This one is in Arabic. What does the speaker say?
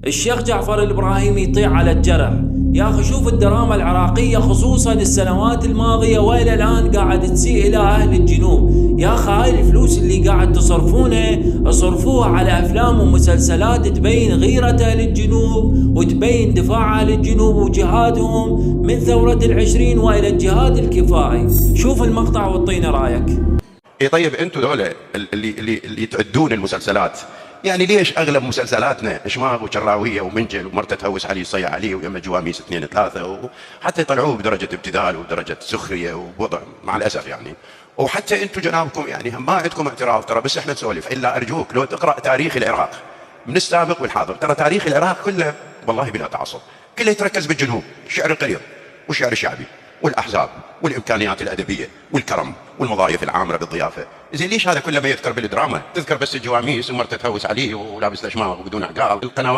الشيخ جعفر الإبراهيمي يطيع على الجرح. يا أخي شوف الدراما العراقية خصوصا السنوات الماضية وإلى الآن قاعد تسيء إلى أهل الجنوب. يا أخي هاي الفلوس اللي قاعد تصرفونها صرفوها على أفلام ومسلسلات تبين غيرة أهل الجنوب وتبين دفاع أهل الجنوب وجهادهم من ثورة العشرين وإلى الجهاد الكفائي. شوف المقطع واعطينا رأيك. اي طيب انتم ذولا اللي تعدون المسلسلات، يعني ليش اغلب مسلسلاتنا شماغ وشراويه ومنجل ومرته تهوس عليه صيع عليه ويما جواميس اثنين ثلاثه، وحتى يطلعوه بدرجه ابتذال ودرجه سخريه ووضع مع الاسف يعني. وحتى انتم جنابكم يعني ما عندكم اعتراف ترى، بس احنا نسولف. الا ارجوك لو تقرا تاريخ العراق من السابق والحاضر، ترى تاريخ العراق كله والله بلا تعصب كله يتركز بالجنوب، الشعر القليل والشعر الشعبي والأحزاب والإمكانيات الأدبية والكرم والوظائف العامرة بالضيافة. زين ليش هذا كله ما يذكر بالدراما؟ تذكر بس الجواميس ومرته تهوس عليه ولابس الأشماغ وبدون عقال. القنوات